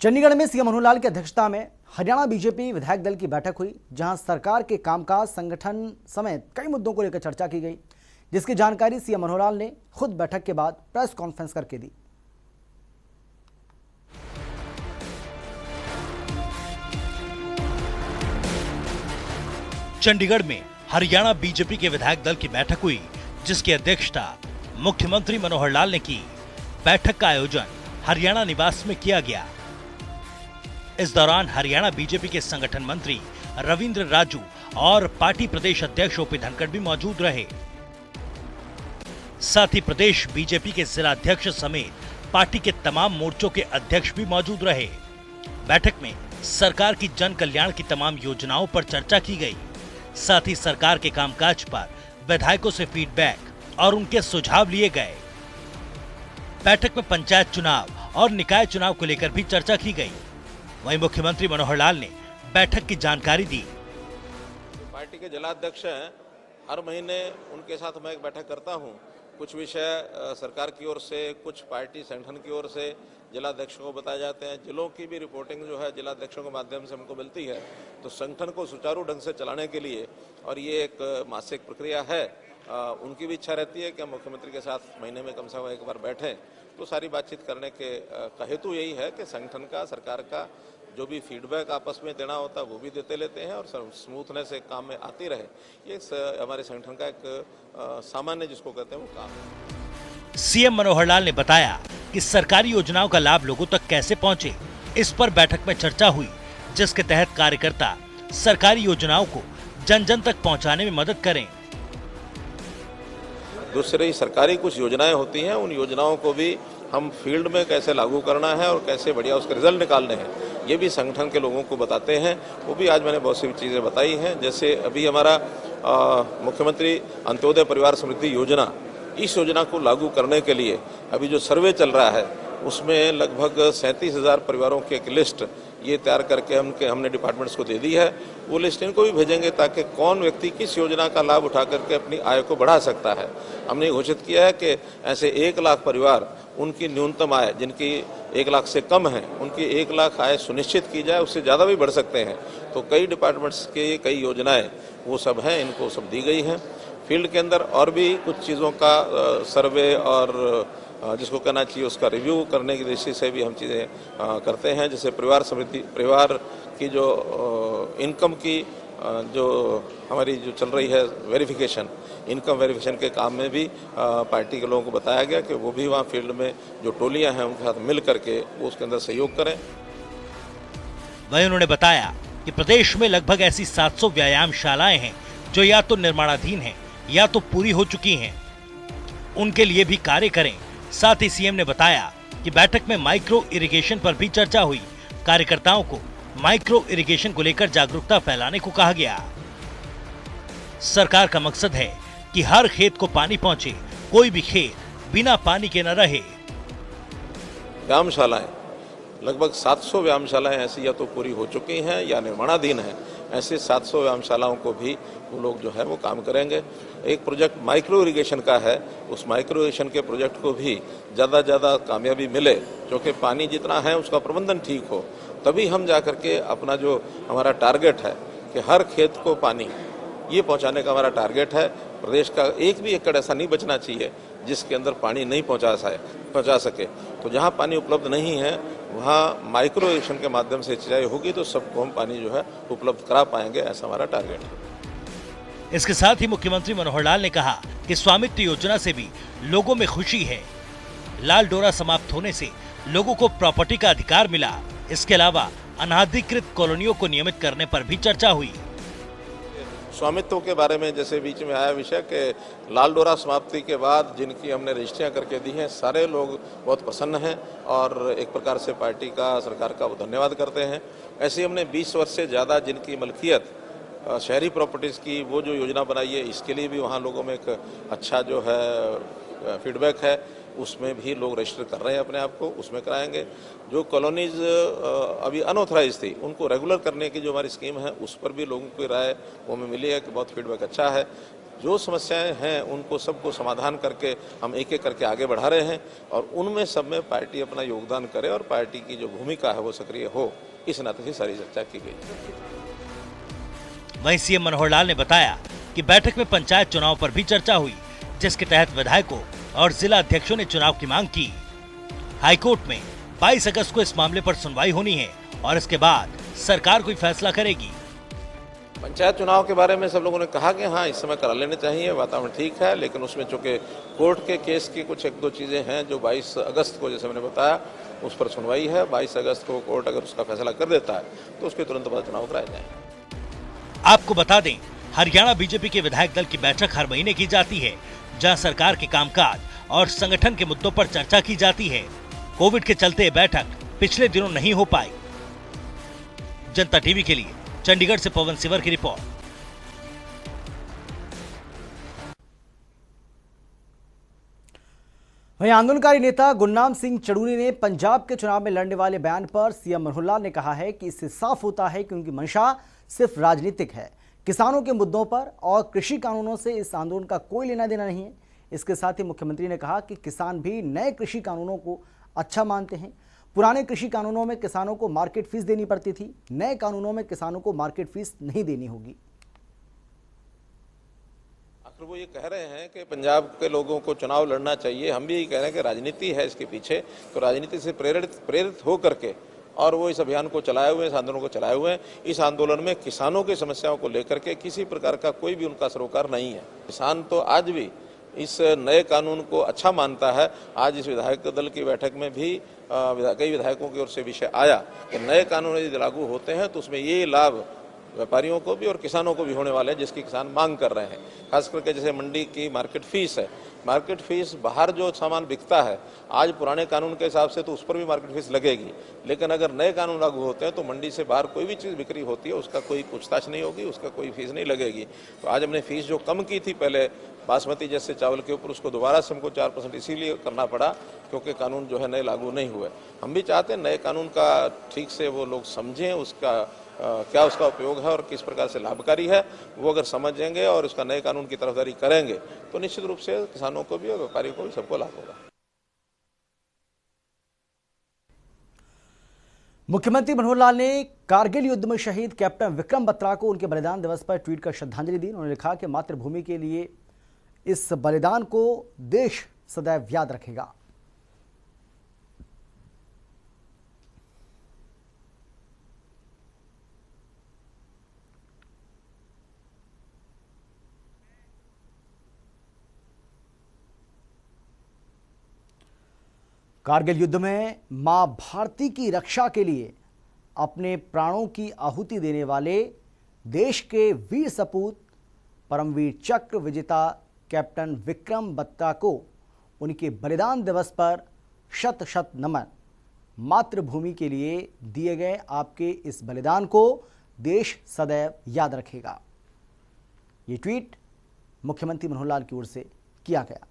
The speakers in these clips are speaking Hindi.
चंडीगढ़ में सीएम मनोहर लाल की अध्यक्षता में हरियाणा बीजेपी विधायक दल की बैठक हुई, जहां सरकार के कामकाज, संगठन समेत कई मुद्दों को लेकर चर्चा की गई, जिसकी जानकारी सीएम मनोहर लाल ने खुद बैठक के बाद प्रेस कॉन्फ्रेंस करके दी। चंडीगढ़ में हरियाणा बीजेपी के विधायक दल की बैठक हुई, जिसकी अध्यक्षता मुख्यमंत्री मनोहर लाल ने की। बैठक का आयोजन हरियाणा निवास में किया गया। इस दौरान हरियाणा बीजेपी के संगठन मंत्री रविंद्र राजू और पार्टी प्रदेश अध्यक्ष ओपी धनखड़ भी मौजूद रहे। साथ ही प्रदेश बीजेपी के जिला अध्यक्ष समेत पार्टी के तमाम मोर्चों के अध्यक्ष भी मौजूद रहे। बैठक में सरकार की जन कल्याण की तमाम योजनाओं पर चर्चा की गई। साथ ही सरकार के कामकाज पर विधायकों से फीडबैक और उनके सुझाव लिए गए। बैठक में पंचायत चुनाव और निकाय चुनाव को लेकर भी चर्चा की गई। वहीं मुख्यमंत्री मनोहर लाल ने बैठक की जानकारी दी। पार्टी के जिलाध्यक्ष हैं, हर महीने उनके साथ मैं एक बैठक करता हूं। कुछ विषय सरकार की ओर से, कुछ पार्टी संगठन की ओर से जिलाध्यक्षों को बताए जाते हैं। जिलों की भी रिपोर्टिंग जो है जिलाध्यक्षों के माध्यम से हमको मिलती है। तो संगठन को सुचारू ढंग से चलाने के लिए, और ये एक मासिक प्रक्रिया है, उनकी भी इच्छा रहती है कि हम मुख्यमंत्री के साथ महीने में कम से कम एक बार बैठें। तो सारी बातचीत करने का हेतु यही है कि संगठन का, सरकार का जो भी फीडबैक आपस में देना होता है वो भी देते लेते हैं और स्मूथनेस से काम में आती रहे। ये हमारे संगठन का एक सामान्य, जिसको कहते हैं, वो काम है। सीएम मनोहर लाल ने बताया कि सरकारी योजनाओं का लाभ लोगों तक कैसे पहुंचे, इस पर बैठक में चर्चा हुई, जिसके तहत कार्यकर्ता सरकारी योजनाओं को जन जन तक पहुंचाने में मदद करें। दूसरी सरकारी कुछ योजनाएं होती हैं, उन योजनाओं को भी हम फील्ड में कैसे लागू करना है और कैसे बढ़िया उसके रिजल्ट निकालने हैं, ये भी संगठन के लोगों को बताते हैं। वो भी आज मैंने बहुत सी चीज़ें बताई हैं। जैसे अभी हमारा मुख्यमंत्री अंत्योदय परिवार समृद्धि योजना, इस योजना को लागू करने के लिए अभी जो सर्वे चल रहा है उसमें लगभग 37,000 परिवारों की एक लिस्ट ये तैयार करके हमने डिपार्टमेंट्स को दे दी है। वो लिस्ट इनको भी भेजेंगे ताकि कौन व्यक्ति किस योजना का लाभ उठा करके अपनी आय को बढ़ा सकता है। हमने घोषित किया है कि ऐसे 1 लाख परिवार, उनकी न्यूनतम आय जिनकी 1 लाख से कम है, उनकी 1 लाख आय सुनिश्चित की जाए, उससे ज़्यादा भी बढ़ सकते हैं। तो कई डिपार्टमेंट्स के कई योजनाएं वो सब हैं, इनको सब दी गई हैं। फील्ड के अंदर और भी कुछ चीज़ों का सर्वे और जिसको कहना चाहिए उसका रिव्यू करने की दृष्टि से भी हम चीज़ें करते हैं। जैसे परिवार की जो इनकम की जो हमारी जो चल रही है वेरिफिकेशन, इनकम वेरिफिकेशन के काम में भी पार्टी के लोगों को बताया गया कि वो भी वहाँ फील्ड में जो टोलियां हैं उनके साथ मिल करके वो उसके अंदर सहयोग करें। वहीं उन्होंने बताया कि प्रदेश में लगभग ऐसी 700 व्यायामशालाएं हैं जो या तो निर्माणाधीन हैं या तो पूरी हो चुकी हैं। उनके लिए भी कार्य करें। साथ ही सीएम ने बताया कि बैठक में माइक्रो इरिगेशन पर भी चर्चा हुई। कार्यकर्ताओं को माइक्रो इरिगेशन को लेकर जागरूकता फैलाने को कहा गया। सरकार का मकसद है कि हर खेत को पानी पहुंचे, कोई भी खेत बिना पानी के न रहे। व्यायामशालाएं, लगभग 700 व्यायामशालाएं ऐसी या तो पूरी हो चुकी हैं या निर्माणाधीन हैं। ऐसे 700 व्यायामशालाओं को भी वो लोग जो है वो काम करेंगे। एक प्रोजेक्ट माइक्रो इरिगेशन का है, उस माइक्रो इरिगेशन के प्रोजेक्ट को भी ज़्यादा कामयाबी मिले, क्योंकि पानी जितना है उसका प्रबंधन ठीक हो, तभी हम जा करके अपना जो हमारा टारगेट है कि हर खेत को पानी ये पहुंचाने का हमारा टारगेट है। प्रदेश का एक भी एकड़ ऐसा नहीं बचना चाहिए जिसके अंदर पानी नहीं पहुंचा सके। तो जहां पानी उपलब्ध नहीं है वहां माइक्रो इरिगेशन के माध्यम से सिंचाई होगी तो सबको हम पानी जो है उपलब्ध करा पाएंगे, ऐसा हमारा टारगेट है। इसके साथ ही मुख्यमंत्री मनोहर लाल ने कहा कि स्वामित्व योजना से भी लोगों में खुशी है। लाल डोरा समाप्त होने से लोगों को प्रॉपर्टी का अधिकार मिला। इसके अलावा अनाधिकृत कॉलोनियों को नियमित करने पर भी चर्चा हुई। स्वामित्व के बारे में जैसे बीच में आया विषय कि लाल डोरा समाप्ति के बाद जिनकी हमने रजिस्ट्रियां करके दी हैं, सारे लोग बहुत प्रसन्न हैं और एक प्रकार से पार्टी का, सरकार का वो धन्यवाद करते हैं। ऐसे हमने 20 वर्ष से ज़्यादा जिनकी मलकियत शहरी प्रॉपर्टीज़ की वो जो योजना बनाई है, इसके लिए भी वहाँ लोगों में एक अच्छा जो है फीडबैक है। उसमें भी लोग रजिस्टर कर रहे हैं अपने आप को, उसमें कराएंगे। जो कॉलोनीज अभी अनऑथराइज थी उनको रेगुलर करने की जो हमारी स्कीम है उस पर भी लोगों की राय वो हमें मिली है कि बहुत फीडबैक अच्छा है। जो समस्याएं हैं उनको सबको समाधान करके हम एक एक करके आगे बढ़ा रहे हैं और उनमें सब में पार्टी अपना योगदान करे और पार्टी की जो भूमिका है वो सक्रिय हो, इस नाते से सारी चर्चा की गई। वहीं सीएम मनोहर लाल ने बताया कि बैठक में पंचायत चुनाव पर भी चर्चा हुई, जिसके तहत विधायकों और जिला अध्यक्षों ने चुनाव की मांग की। हाईकोर्ट में 22 अगस्त को इस मामले पर सुनवाई होनी है और इसके बाद सरकार कोई फैसला करेगी। पंचायत चुनाव के बारे में सब लोगों ने कहा कि हाँ इस समय करा लेने चाहिए, वातावरण ठीक है, लेकिन उसमें चूंकि कोर्ट के केस की कुछ एक दो चीजें हैं जो 22 अगस्त को जैसे मैंने बताया उस पर सुनवाई है। 22 अगस्त को कोर्ट अगर उसका फैसला कर देता है तो उसके तुरंत बाद चुनाव कराए जाएंगे। आपको बता दें, हरियाणा बीजेपी के विधायक दल की बैठक हर महीने की जाती है, जहां सरकार के कामकाज और संगठन के मुद्दों पर चर्चा की जाती है। कोविड के चलते बैठक पिछले दिनों नहीं हो पाई। जनता टीवी के लिए चंडीगढ़ से पवन सिवर की रिपोर्ट। वहीं आंदोलनकारी नेता गुरनाम सिंह चड़ूनी ने पंजाब के चुनाव में लड़ने वाले बयान पर सीएम मनोहर लाल ने कहा है कि इससे साफ होता है कि उनकी मंशा सिर्फ राजनीतिक है। किसानों के मुद्दों पर और कृषि कानूनों से इस आंदोलन का कोई लेना देना नहीं है। इसके साथ ही मुख्यमंत्री ने कहा कि किसान भी नए कृषि कानूनों को अच्छा मानते हैं। पुराने कृषि कानूनों में किसानों को मार्केट फीस देनी पड़ती थी, नए कानूनों में किसानों को मार्केट फीस नहीं देनी होगी। आखिर वो ये कह रहे हैं कि पंजाब के लोगों को चुनाव लड़ना चाहिए, हम भी यही कह रहे हैं कि राजनीति है इसके पीछे, तो राजनीति से प्रेरित हो करके और वो इस अभियान को चलाए हुए हैं, इस आंदोलन को चलाए हुए हैं। इस आंदोलन में किसानों की समस्याओं को लेकर के किसी प्रकार का कोई भी उनका सरोकार नहीं है। किसान तो आज भी इस नए कानून को अच्छा मानता है। आज इस विधायक दल की बैठक में भी कई विधायकों की ओर से विषय आया कि नए कानून यदि लागू होते हैं तो उसमें ये लाभ व्यापारियों को भी और किसानों को भी होने वाले हैं जिसकी किसान मांग कर रहे हैं। खास करके जैसे मंडी की मार्केट फीस है, मार्केट फीस बाहर जो सामान बिकता है आज पुराने कानून के हिसाब से तो उस पर भी मार्केट फीस लगेगी, लेकिन अगर नए कानून लागू होते हैं तो मंडी से बाहर कोई भी चीज़ बिक्री होती है उसका कोई पूछताछ नहीं होगी, उसका कोई फीस नहीं लगेगी। तो आज हमने फीस जो कम की थी पहले बासमती जैसे चावल के ऊपर, उसको दोबारा से हमको 4% इसीलिए करना पड़ा क्योंकि कानून जो है नए लागू नहीं हुए। हम भी चाहते हैं नए कानून का ठीक से वो लोग समझें, उसका क्या उसका उपयोग है और किस प्रकार से लाभकारी है, वो अगर समझेंगे और उसका नए कानून की तरफदारी करेंगे तो निश्चित रूप से किसानों को भी और व्यापारियों को भी सबको लाभ होगा। मुख्यमंत्री मनोहर लाल ने कारगिल युद्ध में शहीद कैप्टन विक्रम बत्रा को उनके बलिदान दिवस पर ट्वीट कर श्रद्धांजलि दी। उन्होंने लिखा कि मातृभूमि के लिए इस बलिदान को देश सदैव याद रखेगा। कारगिल युद्ध में मां भारती की रक्षा के लिए अपने प्राणों की आहुति देने वाले देश के वीर सपूत परमवीर चक्र विजेता कैप्टन विक्रम बत्रा को उनके बलिदान दिवस पर शत शत नमन। मातृभूमि के लिए दिए गए आपके इस बलिदान को देश सदैव याद रखेगा। ये ट्वीट मुख्यमंत्री मनोहर लाल की ओर से किया गया।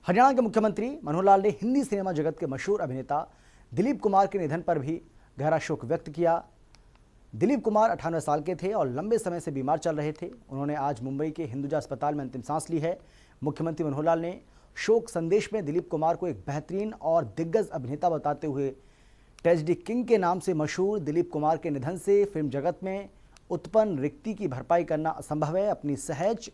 हरियाणा के मुख्यमंत्री मनोहर लाल ने हिंदी सिनेमा जगत के मशहूर अभिनेता दिलीप कुमार के निधन पर भी गहरा शोक व्यक्त किया। दिलीप कुमार 98 साल के थे और लंबे समय से बीमार चल रहे थे। उन्होंने आज मुंबई के हिंदुजा अस्पताल में अंतिम सांस ली है। मुख्यमंत्री मनोहर लाल ने शोक संदेश में दिलीप कुमार को एक बेहतरीन और दिग्गज अभिनेता बताते हुए ट्रेजेडी किंग के नाम से मशहूर दिलीप कुमार के निधन से फिल्म जगत में उत्पन्न रिक्ति की भरपाई करना असंभव है। अपनी सहज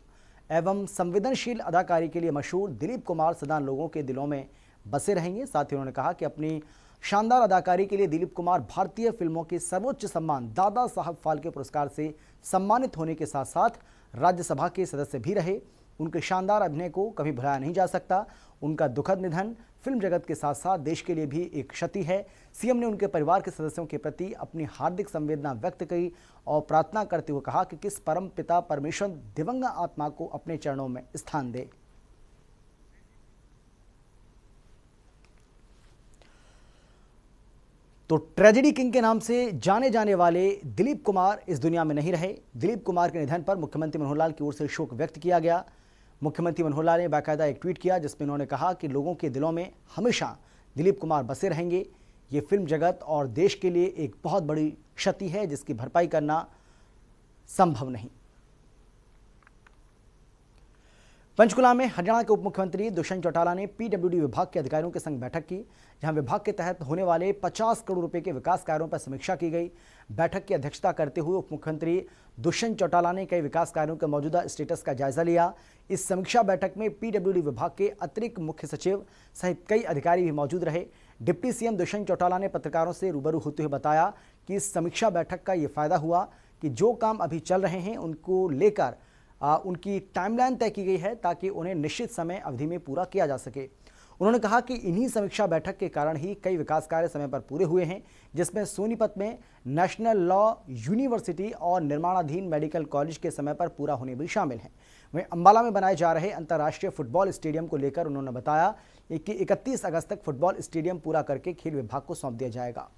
एवं संवेदनशील अदाकारी के लिए मशहूर दिलीप कुमार सदा लोगों के दिलों में बसे रहेंगे। साथ ही उन्होंने कहा कि अपनी शानदार अदाकारी के लिए दिलीप कुमार भारतीय फिल्मों के सर्वोच्च सम्मान दादा साहब फाल्के पुरस्कार से सम्मानित होने के साथ साथ राज्यसभा के सदस्य भी रहे। उनके शानदार अभिनय को कभी भुलाया नहीं जा सकता। उनका दुखद निधन फिल्म जगत के साथ साथ देश के लिए भी एक क्षति है। सीएम ने उनके परिवार के सदस्यों के प्रति अपनी हार्दिक संवेदना व्यक्त की और प्रार्थना करते हुए कहा कि किस परम पिता परमेश्वर दिवंगत आत्मा को अपने चरणों में स्थान दे। तो ट्रेजेडी किंग के नाम से जाने जाने वाले दिलीप कुमार इस दुनिया में नहीं रहे। दिलीप कुमार के निधन पर मुख्यमंत्री मनोहर लाल की ओर से शोक व्यक्त किया गया। मुख्यमंत्री मनोहर लाल ने बाकायदा एक ट्वीट किया जिसमें उन्होंने कहा कि लोगों के दिलों में हमेशा दिलीप कुमार बसे रहेंगे। ये फिल्म जगत और देश के लिए एक बहुत बड़ी क्षति है जिसकी भरपाई करना संभव नहीं। पंचकुला में हरियाणा के उप मुख्यमंत्री दुष्यंत चौटाला ने पीडब्ल्यूडी विभाग के अधिकारियों के संग बैठक की, जहां विभाग के तहत होने वाले 50 करोड़ रुपए के विकास कार्यों पर समीक्षा की गई। बैठक की अध्यक्षता करते हुए उप मुख्यमंत्री दुष्यंत चौटाला ने कई विकास कार्यों के मौजूदा स्टेटस का जायजा लिया। इस समीक्षा बैठक में पीडब्ल्यूडी विभाग के अतिरिक्त मुख्य सचिव सहित कई अधिकारी भी मौजूद रहे। डिप्टी सीएम दुष्यंत चौटाला ने पत्रकारों से रूबरू होते हुए बताया कि इस समीक्षा बैठक का ये फायदा हुआ कि जो काम अभी चल रहे हैं उनको लेकर उनकी टाइमलाइन तय की गई है ताकि उन्हें निश्चित समय अवधि में पूरा किया जा सके। उन्होंने कहा कि इन्हीं समीक्षा बैठक के कारण ही कई विकास कार्य समय पर पूरे हुए हैं, जिसमें सोनीपत में नेशनल लॉ यूनिवर्सिटी और निर्माणाधीन मेडिकल कॉलेज के समय पर पूरा होने भी शामिल हैं। वहीं अंबाला में बनाए जा रहे अंतर्राष्ट्रीय फुटबॉल स्टेडियम को लेकर उन्होंने बताया कि 31 अगस्त तक फुटबॉल स्टेडियम पूरा करके खेल विभाग को सौंप दिया जाएगा।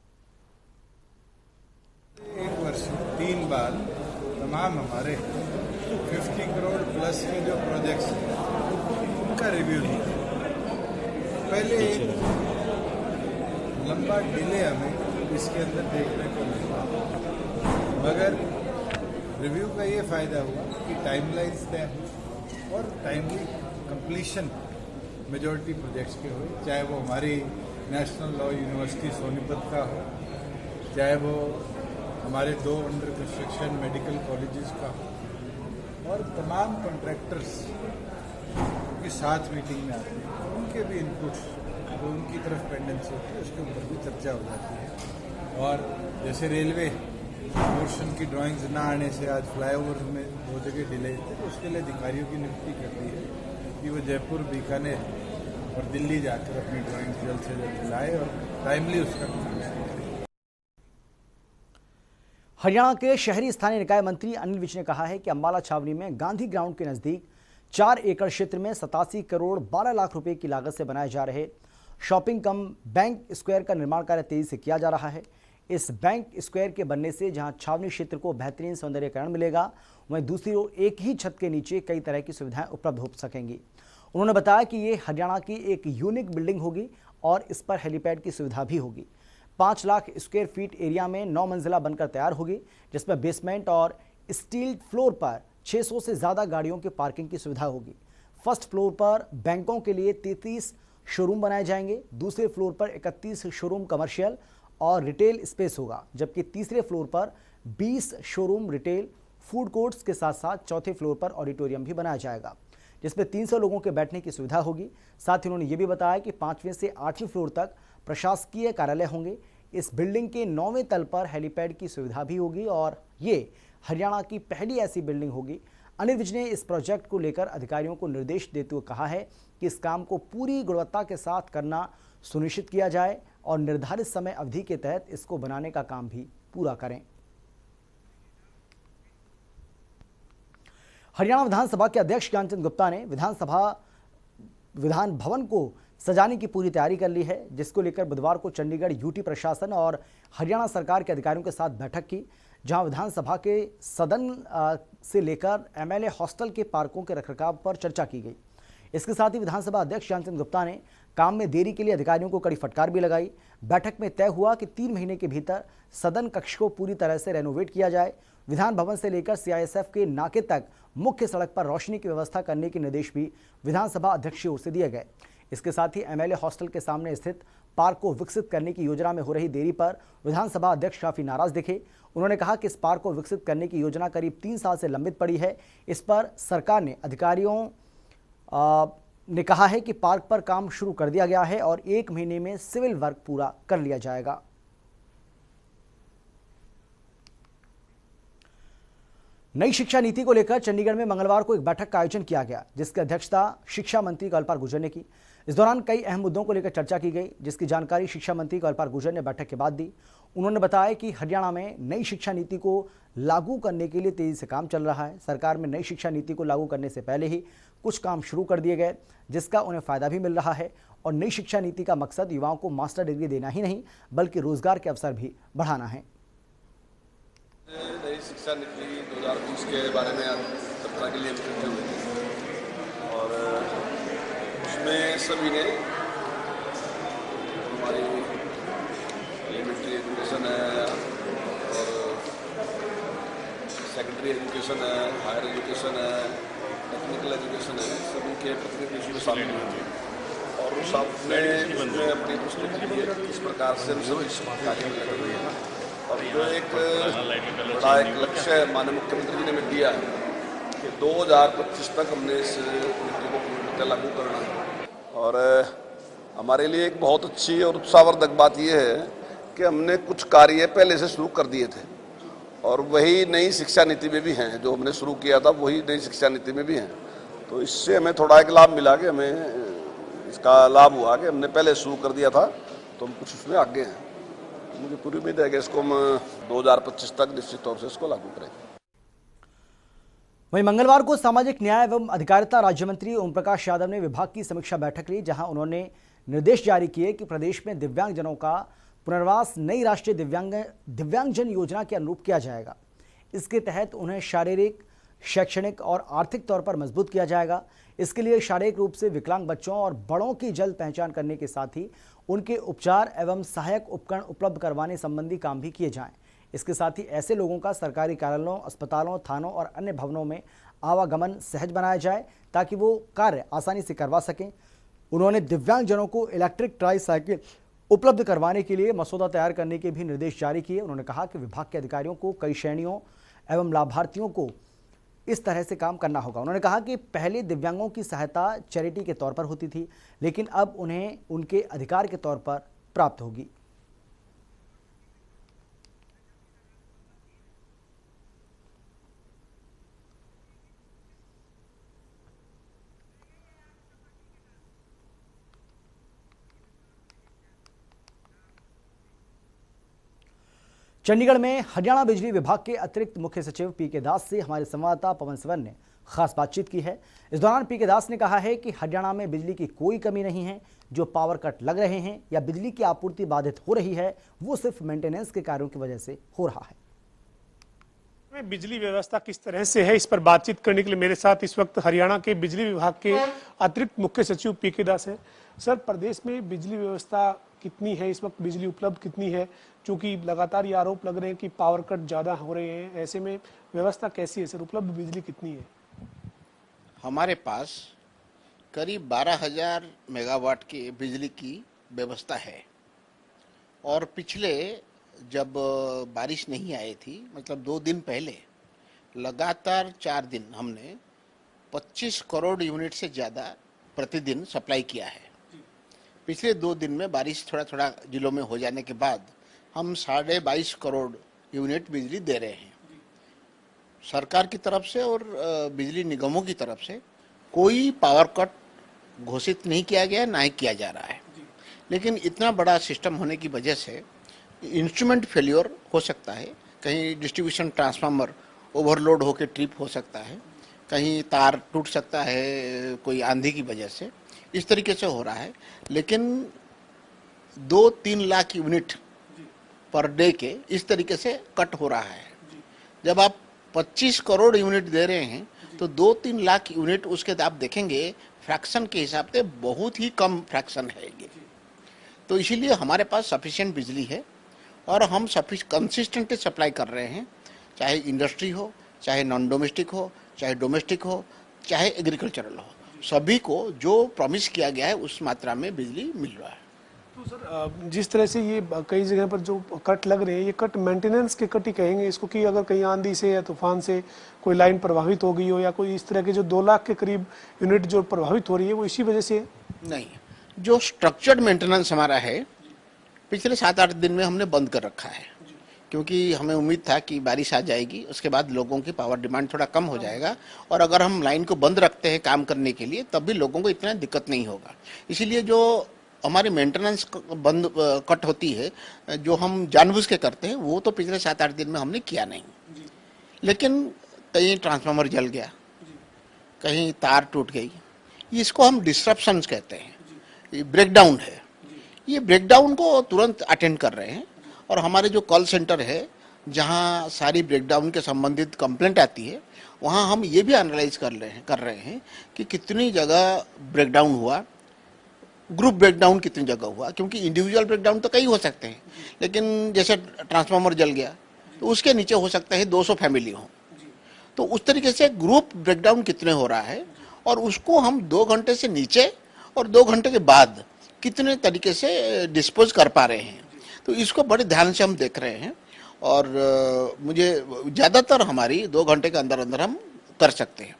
एक वर्ष 3 बार तमाम हमारे 50 करोड़ प्लस के जो प्रोजेक्ट्स हैं उनका रिव्यू लिया। पहले लंबा डिले हमें इसके अंदर देखने को मिला, मगर रिव्यू का ये फायदा हुआ कि टाइमलाइंस तय हुई और टाइमली कंप्लीशन मेजॉरिटी प्रोजेक्ट्स के हुए, चाहे वो हमारी नेशनल लॉ यूनिवर्सिटी सोनीपत का हो, चाहे वो हमारे 2 अंडर कंस्ट्रक्शन मेडिकल कॉलेजेस का हो, और तमाम कॉन्ट्रैक्टर्स के साथ मीटिंग में आते हैं, उनके भी इनपुट्स जो उनकी तरफ पेंडेंसी होती है उसके ऊपर भी चर्चा हो जाती है। और जैसे रेलवे पोर्शन की ड्राइंग्स ना आने से आज फ्लाईओवर में 2 जगह डिले थे, तो उसके लिए अधिकारियों की नियुक्ति कर दी है कि वो जयपुर, बीकानेर और दिल्ली जाकर अपनी ड्राइंग्स जल्द से जल्द लाए और टाइमली उसका कंप्लीशन करें। हरियाणा के शहरी स्थानीय निकाय मंत्री अनिल विज ने कहा है कि अंबाला छावनी में गांधी ग्राउंड के नजदीक 4 एकड़ क्षेत्र में 87 करोड़ 12 लाख रुपए की लागत से बनाए जा रहे शॉपिंग कम बैंक स्क्वायर का निर्माण कार्य तेजी से किया जा रहा है। इस बैंक स्क्वायर के बनने से जहां छावनी क्षेत्र को बेहतरीन सौंदर्यीकरण मिलेगा, वहीं दूसरी ओर एक ही छत के नीचे कई तरह की सुविधाएं उपलब्ध हो सकेंगी। उन्होंने बताया कि ये हरियाणा की एक यूनिक बिल्डिंग होगी और इस पर हेलीपैड की सुविधा भी होगी। 5 लाख स्क्वायर फीट एरिया में 9 मंजिला बनकर तैयार होगी, जिसमें बेसमेंट और स्टील फ्लोर पर 600 से ज़्यादा गाड़ियों की पार्किंग की सुविधा होगी। फर्स्ट फ्लोर पर बैंकों के लिए 33 शोरूम बनाए जाएंगे, दूसरे फ्लोर पर 31 शोरूम कमर्शियल और रिटेल स्पेस होगा, जबकि तीसरे फ्लोर पर 20 शोरूम रिटेल फूड कोर्ट्स के साथ साथ चौथे फ्लोर पर ऑडिटोरियम भी बनाया जाएगा, जिसमें 300 लोगों के बैठने की सुविधा होगी। साथ ही उन्होंने ये भी बताया कि 5वें से 8वें फ्लोर तक प्रशासकीय कार्यालय होंगे। इस बिल्डिंग के 9वें तल पर हेलीपैड की सुविधा भी होगी और ये हरियाणा की पहली ऐसी बिल्डिंग होगी। अनिल विज ने इस प्रोजेक्ट को लेकर अधिकारियों को निर्देश देते हुए कहा है कि इस काम को पूरी गुणवत्ता के साथ करना सुनिश्चित किया जाए और निर्धारित समय अवधि के तहत इसको बनाने का काम भी पूरा करें। हरियाणा विधानसभा के अध्यक्ष ज्ञानचंद गुप्ता ने विधान भवन को सजाने की पूरी तैयारी कर ली है, जिसको लेकर बुधवार को चंडीगढ़ यूटी प्रशासन और हरियाणा सरकार के अधिकारियों के साथ बैठक की, जहां विधानसभा के सदन से लेकर एमएलए हॉस्टल के पार्कों के रखरखाव पर चर्चा की गई। इसके साथ ही विधानसभा अध्यक्ष ज्ञानचंद गुप्ता ने काम में देरी के लिए अधिकारियों को कड़ी फटकार भी लगाई। बैठक में तय हुआ कि 3 महीने के भीतर सदन कक्ष को पूरी तरह से रेनोवेट किया जाए। विधान भवन से लेकर सीआईएसएफ के नाके तक मुख्य सड़क पर रोशनी की व्यवस्था करने के निर्देश भी विधानसभा अध्यक्ष की ओर से दिए गए। इसके साथ ही एमएलए हॉस्टल के सामने स्थित पार्क को विकसित करने की योजना में हो रही देरी पर विधानसभा अध्यक्ष काफी नाराज दिखे। उन्होंने कहा कि इस पार्क को विकसित करने की योजना करीब 3 साल से लंबित पड़ी है। इस पर सरकार ने अधिकारियों ने कहा है कि पार्क पर काम शुरू कर दिया गया है और 1 महीने में सिविल वर्क पूरा कर लिया जाएगा। नई शिक्षा नीति को लेकर चंडीगढ़ में मंगलवार को एक बैठक का आयोजन किया गया, जिसकी अध्यक्षता शिक्षा मंत्री कौलपाल गुर्जर ने की। इस दौरान कई अहम मुद्दों को लेकर चर्चा की गई, जिसकी जानकारी शिक्षा मंत्री कौलपाल गुर्जर ने बैठक के बाद दी। उन्होंने बताया कि हरियाणा में नई शिक्षा नीति को लागू करने के लिए तेजी से काम चल रहा है। सरकार में नई शिक्षा नीति को लागू करने से पहले ही कुछ काम शुरू कर दिए गए, जिसका उन्हें फायदा भी मिल रहा है। और नई शिक्षा नीति का मकसद युवाओं को मास्टर डिग्री देना ही नहीं, बल्कि रोजगार के अवसर भी बढ़ाना है। नई शिक्षा नीति 2020 के बारे में चर्चा के लिए इकट्ठे हुए थे और उसमें सभी ने हमारी एलिमेंट्री एजुकेशन है और सेकेंडरी एजुकेशन है, हायर एजुकेशन है, टेक्निकल एजुकेशन है, सभी के प्रतिनिधि इसमें शामिल हुए और उस आपने उसमें अपनी प्रस्तुति दी है किस प्रकार से हम सभी इस कार्य में लगे हुए हैं। और जो एक बड़ा एक लक्ष्य माननीय मुख्यमंत्री जी ने हमें दिया है कि 2025 तक हमने इस नीति को पूरी लागू करना है। और हमारे लिए एक बहुत अच्छी और उत्साहवर्धक बात यह है कि हमने कुछ कार्य पहले से शुरू कर दिए थे और वही नई शिक्षा नीति में भी हैं, जो हमने शुरू किया था वही नई शिक्षा नीति में भी हैं। तो इससे हमें थोड़ा एक लाभ मिला कि हमें इसका लाभ हुआ कि हमने पहले शुरू कर दिया था तो हम कुछ उसमें आगे हैं। मुझे पूरी उम्मीद है कि इसको हम 2025 तक निश्चित तौर से इसको लागू करेंगे। वहीं मंगलवार को सामाजिक न्याय एवं अधिकारिता राज्य मंत्री ओम प्रकाश यादव ने विभाग की समीक्षा बैठक ली, जहां उन्होंने निर्देश जारी किए कि प्रदेश में दिव्यांगजनों का पुनर्वास नई राष्ट्रीय दिव्यांगजन योजना के अनुरूप किया जाएगा। इसके तहत उन्हें शारीरिक, शैक्षणिक और आर्थिक तौर पर मजबूत किया जाएगा। इसके लिए शारीरिक रूप से विकलांग बच्चों और बड़ों की जल्द पहचान करने के साथ ही उनके उपचार एवं सहायक उपकरण उपलब्ध करवाने संबंधी काम भी किए जाएं। इसके साथ ही ऐसे लोगों का सरकारी कार्यालयों, अस्पतालों, थानों और अन्य भवनों में आवागमन सहज बनाया जाए ताकि वो कार्य आसानी से करवा सकें। उन्होंने दिव्यांगजनों को इलेक्ट्रिक ट्राईसाइकिल उपलब्ध करवाने के लिए मसौदा तैयार करने के भी निर्देश जारी किए। उन्होंने कहा कि विभाग के अधिकारियों को कई श्रेणियों एवं लाभार्थियों को इस तरह से काम करना होगा। उन्होंने कहा कि पहले दिव्यांगों की सहायता चैरिटी के तौर पर होती थी, लेकिन अब उन्हें उनके अधिकार के तौर पर प्राप्त होगी। चंडीगढ़ में हरियाणा बिजली विभाग के अतिरिक्त मुख्य सचिव पीके दास से हमारे संवाददाता पवन सवन ने खास बातचीत की है। इस दौरान पीके दास ने कहा है कि हरियाणा में बिजली की कोई कमी नहीं है। जो पावर कट लग रहे हैं या बिजली की आपूर्ति बाधित हो रही है, वो सिर्फ मेंटेनेंस के कार्यों की वजह से हो रहा है। बिजली व्यवस्था किस तरह से है, इस पर बातचीत करने के लिए मेरे साथ इस वक्त हरियाणा के बिजली विभाग के अतिरिक्त मुख्य सचिव पीके दास है। सर, प्रदेश में बिजली व्यवस्था कितनी है, इस वक्त बिजली उपलब्ध कितनी है? क्योंकि लगातार ये आरोप लग रहे हैं कि पावर कट ज़्यादा हो रहे हैं, ऐसे में व्यवस्था कैसी है सर? उपलब्ध बिजली कितनी है? हमारे पास करीब 12,000 मेगावाट की बिजली की व्यवस्था है और पिछले जब बारिश नहीं आई थी, मतलब 2 दिन पहले लगातार 4 दिन हमने 25 करोड़ यूनिट से ज़्यादा प्रतिदिन सप्लाई किया है। पिछले 2 दिन में बारिश थोड़ा थोड़ा जिलों में हो जाने के बाद हम 22.5 करोड़ यूनिट बिजली दे रहे हैं। सरकार की तरफ से और बिजली निगमों की तरफ से कोई पावर कट घोषित नहीं किया गया, ना ही किया जा रहा है। लेकिन इतना बड़ा सिस्टम होने की वजह से इंस्ट्रूमेंट फेल्योर हो सकता है, कहीं डिस्ट्रीब्यूशन ट्रांसफार्मर ओवरलोड होकर ट्रिप हो सकता है, कहीं तार टूट सकता है कोई आंधी की वजह से, इस तरीके से हो रहा है। लेकिन 2-3 लाख यूनिट पर डे के इस तरीके से कट हो रहा है। जब आप 25 करोड़ यूनिट दे रहे हैं तो 2-3 लाख यूनिट, उसके आप देखेंगे फ्रैक्शन के हिसाब से बहुत ही कम फ्रैक्शन है ये। तो इसीलिए हमारे पास सफिशिएंट बिजली है और हम कंसिस्टेंटली सप्लाई कर रहे हैं, चाहे इंडस्ट्री हो, चाहे नॉन डोमेस्टिक हो, चाहे डोमेस्टिक हो, चाहे एग्रीकल्चरल हो, सभी को जो प्रॉमिस किया गया है उस मात्रा में बिजली मिल रहा है। तो सर, जिस तरह से ये कई जगह पर जो कट लग रहे हैं, ये कट मेंटेनेंस के कट ही कहेंगे इसको, कि अगर कहीं आंधी से या तूफान से कोई लाइन प्रभावित हो गई हो या कोई इस तरह के जो 2 लाख के करीब यूनिट जो प्रभावित हो रही है वो इसी वजह से? नहीं, जो स्ट्रक्चर्ड मेंटेनेंस हमारा है पिछले 7-8 दिन में हमने बंद कर रखा है, क्योंकि हमें उम्मीद था कि बारिश आ जाएगी, उसके बाद लोगों की पावर डिमांड थोड़ा कम हो जाएगा और अगर हम लाइन को बंद रखते हैं काम करने के लिए तब भी लोगों को इतना दिक्कत नहीं होगा। इसीलिए जो हमारी मेंटेनेंस बंद कट होती है, जो हम जानबूझ के करते हैं, वो तो पिछले 7-8 दिन में हमने किया नहीं। लेकिन कहीं ट्रांसफार्मर जल गया, कहीं तार टूट गई, इसको हम डिस्ट्रप्शंस कहते हैं, ये ब्रेकडाउन है। ये ब्रेकडाउन को तुरंत अटेंड कर रहे हैं और हमारे जो कॉल सेंटर है जहां सारी ब्रेकडाउन के संबंधित कंप्लेंट आती है, वहां हम ये भी एनालाइज कर रहे हैं कि कितनी जगह ब्रेकडाउन हुआ, ग्रुप ब्रेकडाउन कितनी जगह हुआ, क्योंकि इंडिविजुअल ब्रेकडाउन तो कई हो सकते हैं, लेकिन जैसे ट्रांसफार्मर जल गया तो उसके नीचे हो सकता है 200 फैमिली हो, तो उस तरीके से ग्रुप ब्रेकडाउन कितने हो रहा है और उसको हम 2 घंटे से नीचे और 2 घंटे के बाद कितने तरीके से डिस्पोज कर पा रहे हैं, तो इसको बड़े ध्यान से हम देख रहे हैं। और मुझे ज़्यादातर हमारी 2 घंटे के अंदर अंदर हम कर सकते हैं।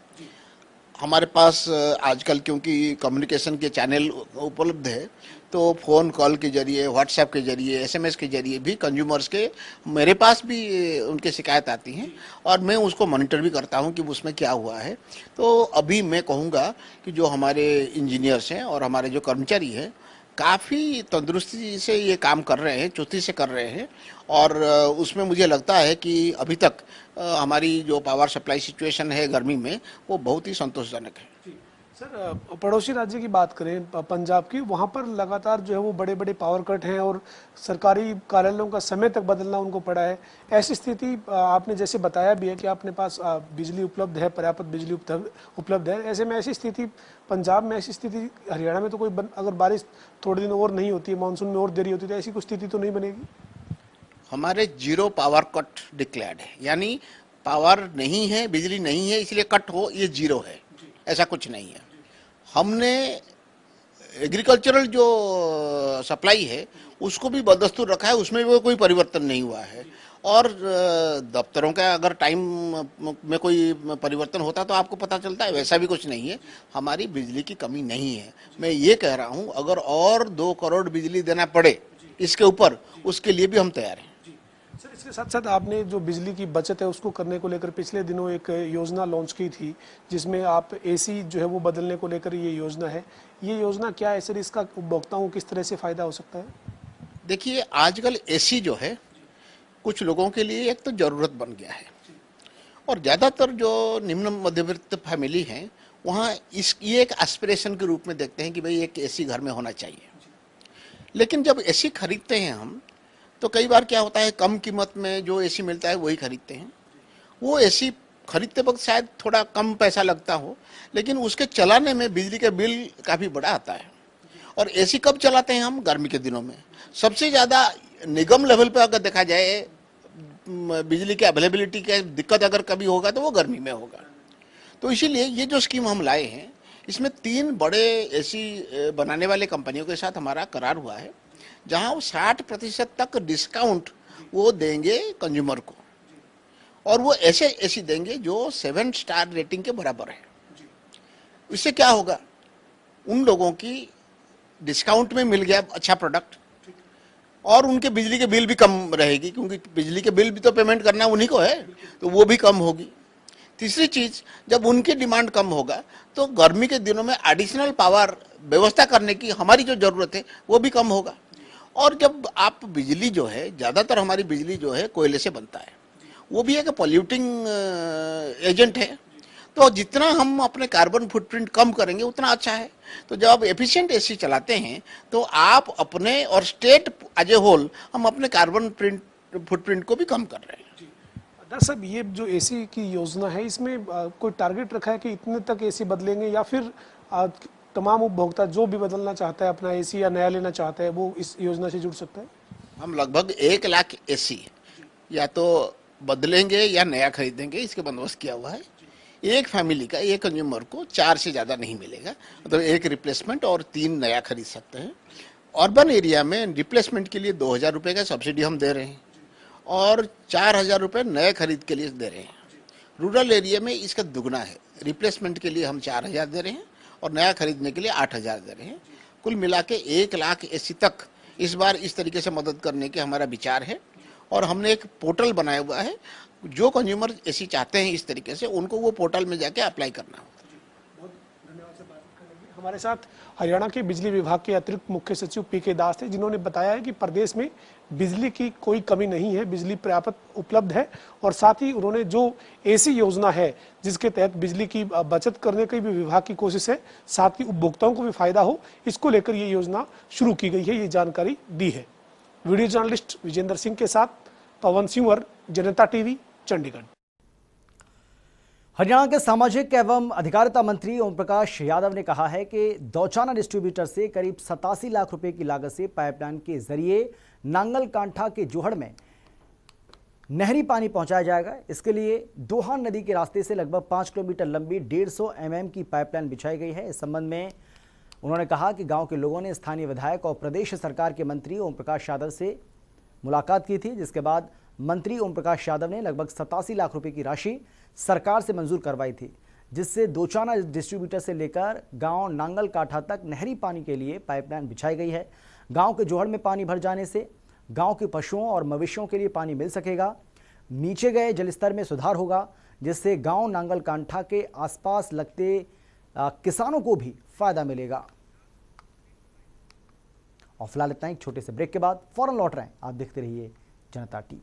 हमारे पास आजकल क्योंकि कम्युनिकेशन के चैनल उपलब्ध है, तो फ़ोन कॉल के जरिए, व्हाट्सएप के जरिए, SMS के जरिए भी कंज्यूमर्स के मेरे पास भी उनके शिकायत आती हैं और मैं उसको मॉनिटर भी करता हूं कि उसमें क्या हुआ है। तो अभी मैं कहूँगा कि जो हमारे इंजीनियर्स हैं और हमारे जो कर्मचारी हैं काफ़ी तंदुरुस्ती से ये काम कर रहे हैं, चुस्ती से कर रहे हैं। और उसमें मुझे लगता है कि अभी तक हमारी जो पावर सप्लाई सिचुएशन है गर्मी में वो बहुत ही संतोषजनक है। सर, पड़ोसी राज्य की बात करें पंजाब की, वहाँ पर लगातार जो है वो बड़े बड़े पावर कट हैं और सरकारी कार्यालयों का समय तक बदलना उनको पड़ा है। ऐसी स्थिति आपने जैसे बताया भी है कि आपने पास बिजली उपलब्ध है, पर्याप्त बिजली उपलब्ध है, ऐसे में ऐसी स्थिति पंजाब में, ऐसी स्थिति हरियाणा में तो कोई अगर बारिश थोड़े दिन और नहीं होती है, मानसून में और देरी होती है, तो ऐसी कोई स्थिति तो नहीं बनेगी? हमारे 0 पावर कट डिक्लेयर्ड है, यानी पावर नहीं है, बिजली नहीं है इसलिए कट हो, ये 0 है, ऐसा कुछ नहीं है। हमने एग्रीकल्चरल जो सप्लाई है उसको भी बदस्तूर रखा है, उसमें भी कोई परिवर्तन नहीं हुआ है। और दफ्तरों का अगर टाइम में कोई परिवर्तन होता तो आपको पता चलता है, वैसा भी कुछ नहीं है। हमारी बिजली की कमी नहीं है। मैं ये कह रहा हूँ अगर और 2 करोड़ बिजली देना पड़े इसके ऊपर, उसके लिए भी हम तैयार हैं। सर, इसके साथ साथ आपने जो बिजली की बचत है उसको करने को लेकर पिछले दिनों एक योजना लॉन्च की थी, जिसमें आप AC जो है वो बदलने को लेकर ये योजना है। ये योजना क्या है सर, इसका उपभोक्ताओं को किस तरह से फायदा हो सकता है? देखिए, आजकल AC जो है कुछ लोगों के लिए एक तो जरूरत बन गया है, और ज़्यादातर जो निम्न मध्यवित्त फैमिली हैं वहाँ ये एक एस्पिरेशन के रूप में देखते हैं कि भाई एक AC घर में होना चाहिए। लेकिन जब AC खरीदते हैं हम, तो कई बार क्या होता है, कम कीमत में जो AC मिलता है वही खरीदते हैं। वो AC खरीदते वक्त शायद थोड़ा कम पैसा लगता हो, लेकिन उसके चलाने में बिजली का बिल काफ़ी बड़ा आता है। और AC कब चलाते हैं हम? गर्मी के दिनों में। सबसे ज़्यादा निगम लेवल पर अगर देखा जाए बिजली के अवेलेबिलिटी की दिक्कत अगर कभी होगा तो वो गर्मी में होगा। तो इसीलिए ये जो स्कीम हम लाए हैं, इसमें 3 बड़े AC बनाने वाले कंपनियों के साथ हमारा करार हुआ है, जहां वो 60% तक डिस्काउंट वो देंगे कंज्यूमर को, और वो ऐसे AC देंगे जो 7 स्टार रेटिंग के बराबर है। इससे क्या होगा, उन लोगों की डिस्काउंट में मिल गया अच्छा प्रोडक्ट, और उनके बिजली के बिल भी कम रहेगी, क्योंकि बिजली के बिल भी तो पेमेंट करना उन्हीं को है, तो वो भी कम होगी। तीसरी चीज, जब उनकी डिमांड कम होगा तो गर्मी के दिनों में एडिशनल पावर व्यवस्था करने की हमारी जो जरूरत है वो भी कम होगा। और जब आप बिजली जो है, ज़्यादातर हमारी बिजली जो है कोयले से बनता है, वो भी एक पॉल्यूटिंग एजेंट है, तो जितना हम अपने कार्बन फुटप्रिंट कम करेंगे उतना अच्छा है। तो जब आप एफिशिएंट AC चलाते हैं तो आप अपने और स्टेट एज ए होल हम अपने कार्बन फुटप्रिंट को भी कम कर रहे हैं। डॉक्टर साहब, ये जो AC की योजना है, इसमें कोई टारगेट रखा है कि इतने तक AC बदलेंगे, या फिर तमाम उपभोक्ता जो भी बदलना चाहता है अपना AC या नया लेना चाहता है वो इस योजना से जुड़ सकता है? हम लगभग 1 लाख AC या तो बदलेंगे या नया खरीदेंगे, इसके बंदोबस्त किया हुआ है। एक फैमिली का, एक कंज्यूमर को 4 से ज़्यादा नहीं मिलेगा, मतलब 1 रिप्लेसमेंट और 3 नया खरीद सकते हैं। अर्बन एरिया में रिप्लेसमेंट के लिए 2000 रुपये का सब्सिडी हम दे रहे हैं और 4000 रुपये नए खरीद के लिए दे रहे हैं। रूरल एरिया में इसका दुगना है, रिप्लेसमेंट के लिए हम 4000 दे रहे हैं और नया खरीदने के लिए 8000 दे रहे हैं। कुल मिला के 1 लाख AC तक इस बार इस तरीके से मदद करने के हमारा विचार है, और हमने एक पोर्टल बनाया हुआ है। जो कंज्यूमर AC चाहते हैं इस तरीके से, उनको वो पोर्टल में जाके अप्लाई करना होता है। बहुत धन्यवाद से बात करने के लिए। हमारे साथ हरियाणा के बिजली विभाग के अतिरिक्त मुख्य सचिव PK दास थे, जिन्होंने बताया है कि प्रदेश में बिजली की कोई कमी नहीं है, बिजली पर्याप्त उपलब्ध है, और साथ ही उन्होंने जो AC योजना है जिसके तहत बिजली की बचत करने की भी विभाग की कोशिश है, साथ ही उपभोक्ताओं को भी फायदा हो, इसको लेकर ये योजना शुरू की गई है, ये जानकारी दी है। वीडियो जर्नलिस्ट विजेंद्र सिंह के साथ पवन सिंह, जनता TV, चंडीगढ़। हरियाणा के सामाजिक एवं अधिकारिता मंत्री ओम प्रकाश यादव ने कहा है कि दौचाना डिस्ट्रीब्यूटर से करीब 87 लाख रुपए की लागत से पाइपलाइन के जरिए नांगल कांठा के जोहड़ में नहरी पानी पहुंचाया जाएगा। इसके लिए दोहान नदी के रास्ते से लगभग 5 किलोमीटर लंबी 150 mm की पाइपलाइन बिछाई गई है। इस संबंध में उन्होंने कहा कि गांव के लोगों ने स्थानीय विधायक और प्रदेश सरकार के मंत्री ओम प्रकाश यादव से मुलाकात की थी, जिसके बाद मंत्री ओम प्रकाश यादव ने लगभग 87 लाख रुपए की राशि सरकार से मंजूर करवाई थी, जिससे दोचाना डिस्ट्रीब्यूटर से लेकर गांव नांगल काठा तक नहरी पानी के लिए पाइपलाइन बिछाई गई है। गांव के जोहड़ में पानी भर जाने से गांव के पशुओं और मवेशियों के लिए पानी मिल सकेगा। नीचे गए जलस्तर में सुधार होगा, जिससे गांव नांगल कांठा के आसपास लगते किसानों को भी फायदा मिलेगा। और फिलहाल इतना ही, छोटे से ब्रेक के बाद फौरन लौट रहे हैं। आप देखते रहिए जनता टीवी।